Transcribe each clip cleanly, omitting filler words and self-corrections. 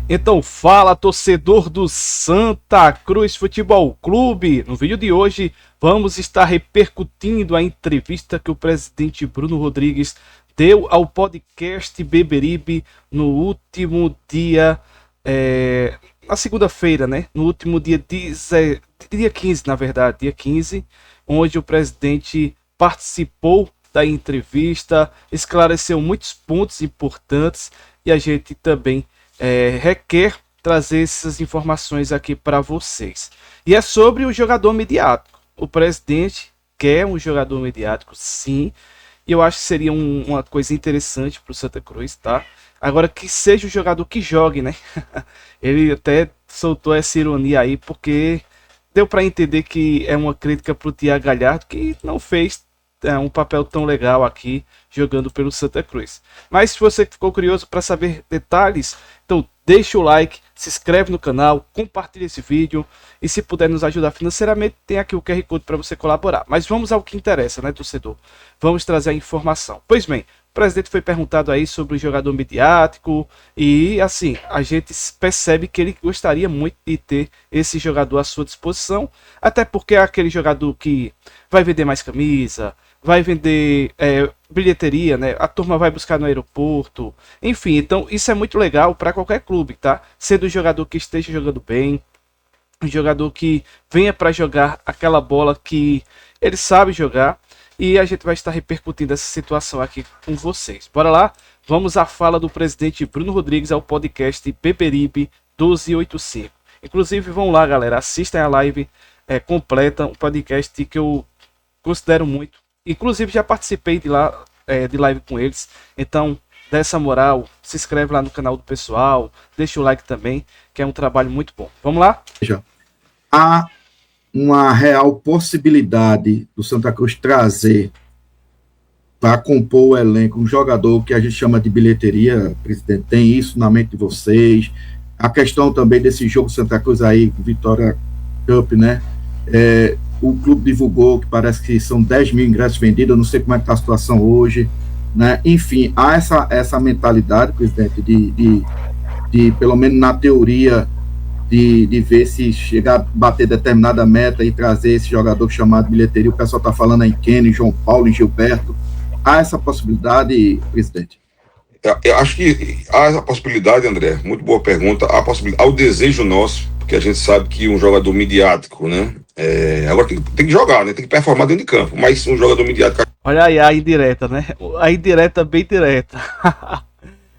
Então fala, torcedor do Santa Cruz Futebol Clube. No vídeo de hoje vamos estar repercutindo a entrevista que o presidente Bruno Rodrigues deu ao podcast Beberibe no último dia, na segunda-feira, né? No último dia 15, na verdade, dia 15, onde o presidente participou da entrevista, esclareceu muitos pontos importantes e a gente também requer trazer essas informações aqui para vocês. E é sobre o jogador midiático. O presidente quer um jogador midiático, sim, e eu acho que seria uma coisa interessante para o Santa Cruz, tá? Agora que seja o jogador que jogue, né? Ele até soltou essa ironia aí, porque deu para entender que é uma crítica para o Thiago Galhardo, que não fez um papel tão legal aqui jogando pelo Santa Cruz. Mas se você ficou curioso para saber detalhes, então deixa o like, se inscreve no canal, compartilha esse vídeo e se puder nos ajudar financeiramente, tem aqui o QR Code para você colaborar. Mas vamos ao que interessa, né, torcedor? Vamos trazer a informação. Pois bem, o presidente foi perguntado aí sobre o jogador midiático e assim, a gente percebe que ele gostaria muito de ter esse jogador à sua disposição, até porque é aquele jogador que vai vender mais camisa, vai vender bilheteria, né? A turma vai buscar no aeroporto, enfim, então isso é muito legal para qualquer clube, tá? Sendo um jogador que esteja jogando bem, um jogador que venha para jogar aquela bola que ele sabe jogar, e a gente vai estar repercutindo essa situação aqui com vocês. Bora lá? Vamos à fala do presidente Bruno Rodrigues ao podcast Beberibe 1285. Inclusive, vão lá, galera, assistam a live completa, um podcast que eu considero muito. Inclusive, já participei de live com eles. Então, dá essa moral, se inscreve lá no canal do pessoal, deixa o like também, que é um trabalho muito bom. Vamos lá? Há uma real possibilidade do Santa Cruz trazer para compor o elenco um jogador que a gente chama de bilheteria, presidente, tem isso na mente de vocês? A questão também desse jogo Santa Cruz aí, Vitória Cup, né? O clube divulgou que parece que são 10 mil ingressos vendidos, eu não sei como é que está a situação hoje, né? Enfim, há essa mentalidade, presidente, de pelo menos na teoria, de ver se chegar a bater determinada meta e trazer esse jogador chamado bilheteria. O pessoal está falando em Kenny, João Paulo, em Gilberto. Há essa possibilidade, presidente? Eu acho que há essa possibilidade, André, muito boa pergunta. Há o desejo nosso, porque a gente sabe que um jogador midiático, né? Agora tem que jogar, né? Tem que performar dentro de campo, mas um jogador midiático. Olha aí a indireta, né? A indireta bem direta.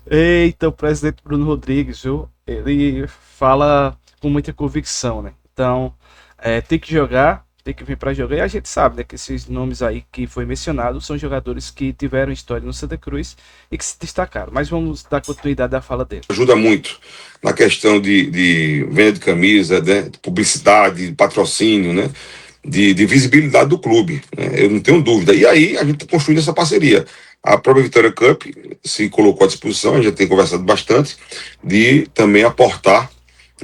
Eita, o presidente Bruno Rodrigues, viu? Ele fala com muita convicção, né? Então, tem que jogar, tem que vir para jogar. E a gente sabe, né, que esses nomes aí que foi mencionado são jogadores que tiveram história no Santa Cruz e que se destacaram. Mas vamos dar continuidade à fala dele. Ajuda muito na questão de venda de camisa, né, de publicidade, de patrocínio, né, de visibilidade do clube, né, eu não tenho dúvida. E aí a gente está construindo essa parceria. A própria Vitória Cup se colocou à disposição, a gente já tem conversado bastante, de também aportar,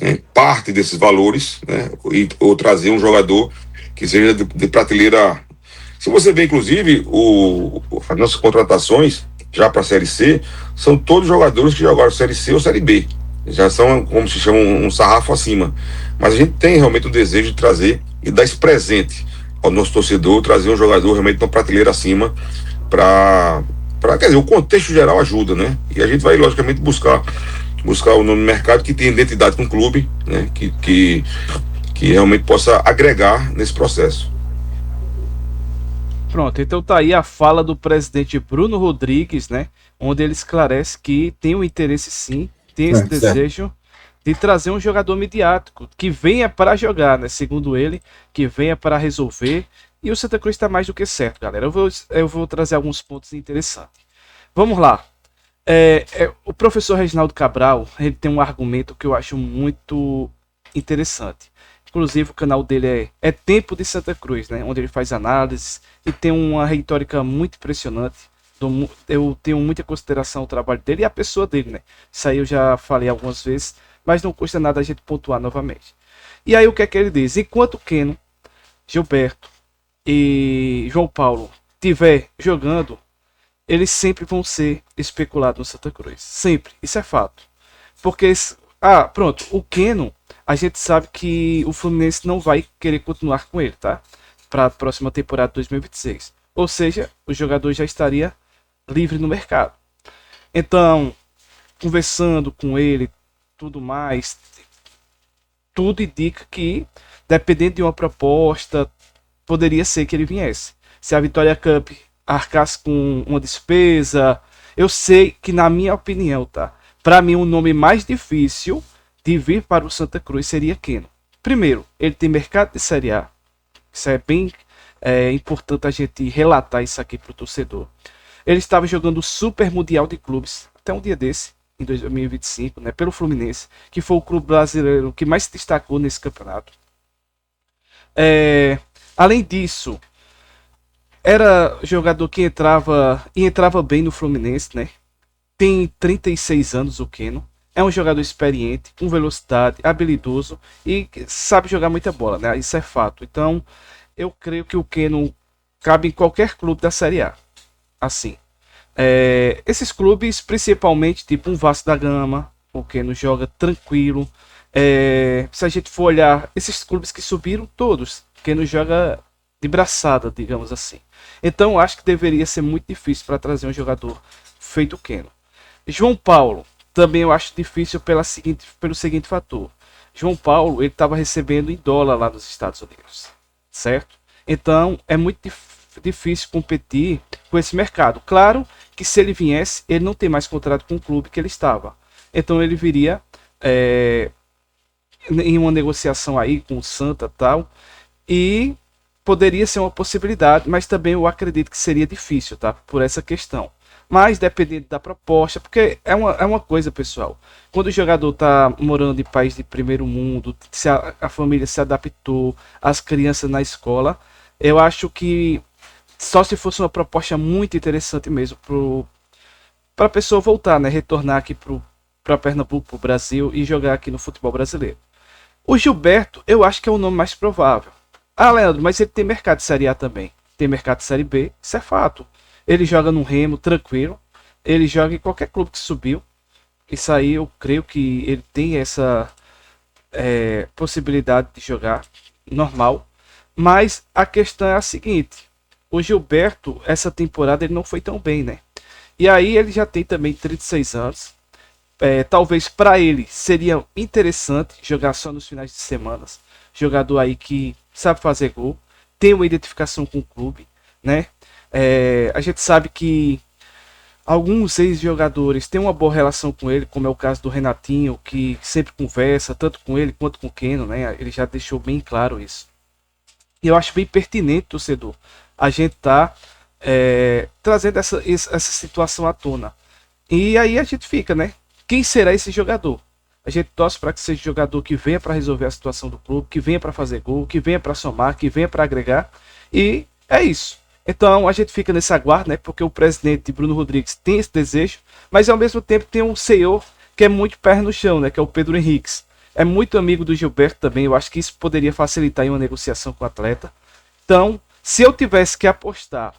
né, parte desses valores, né, ou trazer um jogador que seja de prateleira. Se você vê, inclusive, as nossas contratações, já para a Série C, são todos jogadores que jogaram Série C ou Série B. Já são, como se chama, um sarrafo acima. Mas a gente tem realmente o desejo de trazer e dar esse presente ao nosso torcedor, trazer um jogador realmente uma prateleira acima quer dizer, o contexto geral ajuda, né? E a gente vai, logicamente, buscar o nome no mercado que tenha identidade com o clube, né? Que realmente possa agregar nesse processo. Pronto, então tá aí a fala do presidente Bruno Rodrigues, né? Onde ele esclarece que tem um interesse sim, tem esse desejo de trazer um jogador midiático que venha para jogar, né? Segundo ele, que venha para resolver. E o Santa Cruz está mais do que certo, galera. Eu vou trazer alguns pontos interessantes. Vamos lá. O professor Reginaldo Cabral, ele tem um argumento que eu acho muito interessante. Inclusive o canal dele é Tempo de Santa Cruz, né? Onde ele faz análises e tem uma retórica muito impressionante. Eu tenho muita consideração ao trabalho dele e a pessoa dele, né? Isso aí eu já falei algumas vezes, mas não custa nada a gente pontuar novamente. E aí o que é que ele diz? Enquanto Keno, Gilberto e João Paulo estiver jogando, eles sempre vão ser especulados no Santa Cruz. Sempre. Isso é fato. Porque Pronto. O Keno, a gente sabe que o Fluminense não vai querer continuar com ele, tá? Para a próxima temporada de 2026. Ou seja, o jogador já estaria livre no mercado. Então, conversando com ele, tudo mais, tudo indica que, dependendo de uma proposta, poderia ser que ele viesse. Se a Vitória Cup arcasse com uma despesa, eu sei que, na minha opinião, tá? Para mim, o nome mais difícil de vir para o Santa Cruz seria Keno. Primeiro, ele tem mercado de Série A. Isso é bem importante a gente relatar isso aqui para o torcedor. Ele estava jogando o Super Mundial de Clubes até um dia desse, em 2025, né, pelo Fluminense, que foi o clube brasileiro que mais se destacou nesse campeonato. Além disso, era jogador que entrava bem no Fluminense, né? Tem 36 anos o Keno. É um jogador experiente, com velocidade, habilidoso e sabe jogar muita bola, né? Isso é fato. Então, eu creio que o Keno cabe em qualquer clube da Série A. Assim. Esses clubes, principalmente, tipo um Vasco da Gama, o Keno joga tranquilo. Se a gente for olhar, esses clubes que subiram, todos, o Keno joga de braçada, digamos assim. Então, acho que deveria ser muito difícil para trazer um jogador feito o Keno. João Paulo, também eu acho difícil pelo seguinte fator. João Paulo, ele estava recebendo em dólar lá nos Estados Unidos, certo? Então, é muito difícil competir com esse mercado. Claro que se ele viesse, ele não tem mais contrato com o clube que ele estava. Então, ele viria em uma negociação aí com o Santa e tal, e poderia ser uma possibilidade, mas também eu acredito que seria difícil, tá? Por essa questão. Mas dependendo da proposta, porque é uma coisa, pessoal. Quando o jogador está morando em país de primeiro mundo, se a família se adaptou, as crianças na escola, eu acho que só se fosse uma proposta muito interessante mesmo para a pessoa voltar, né? Retornar aqui para Pernambuco, para o Brasil e jogar aqui no futebol brasileiro. O Gilberto, eu acho que é o nome mais provável. Leandro, mas ele tem mercado de Série A também. Tem mercado de Série B, isso é fato. Ele joga no Remo, tranquilo. Ele joga em qualquer clube que subiu. Isso aí eu creio que ele tem essa possibilidade de jogar normal. Mas a questão é a seguinte. O Gilberto, essa temporada, ele não foi tão bem, né? E aí ele já tem também 36 anos. Talvez para ele seria interessante jogar só nos finais de semana. Jogador aí que sabe fazer gol. Tem uma identificação com o clube, né? A gente sabe que alguns ex-jogadores têm uma boa relação com ele, como é o caso do Renatinho, que sempre conversa, tanto com ele quanto com o Keno, né? Ele já deixou bem claro isso. E eu acho bem pertinente, torcedor, a gente tá trazendo essa situação à tona. E aí a gente fica, né? Quem será esse jogador? A gente torce para que seja um jogador que venha para resolver a situação do clube, que venha para fazer gol, que venha para somar, que venha para agregar. E é isso. Então a gente fica nesse aguardo, né? Porque o presidente Bruno Rodrigues tem esse desejo, mas ao mesmo tempo tem um senhor que é muito pé no chão, né? Que é o Pedro Henriques. É muito amigo do Gilberto também. Eu acho que isso poderia facilitar em uma negociação com o atleta. Então, se eu tivesse que apostar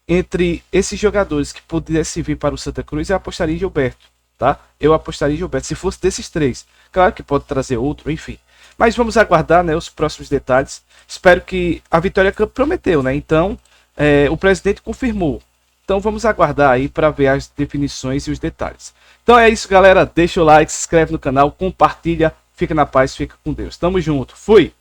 entre esses jogadores que pudessem vir para o Santa Cruz, eu apostaria em Gilberto, tá? Eu apostaria em Gilberto, se fosse desses três. Claro que pode trazer outro, enfim. Mas vamos aguardar, né, os próximos detalhes. Espero que a Vitória Cup prometeu, né? Então, o presidente confirmou. Então vamos aguardar aí para ver as definições e os detalhes. Então é isso, galera. Deixa o like, se inscreve no canal, compartilha. Fica na paz, fica com Deus. Tamo junto. Fui!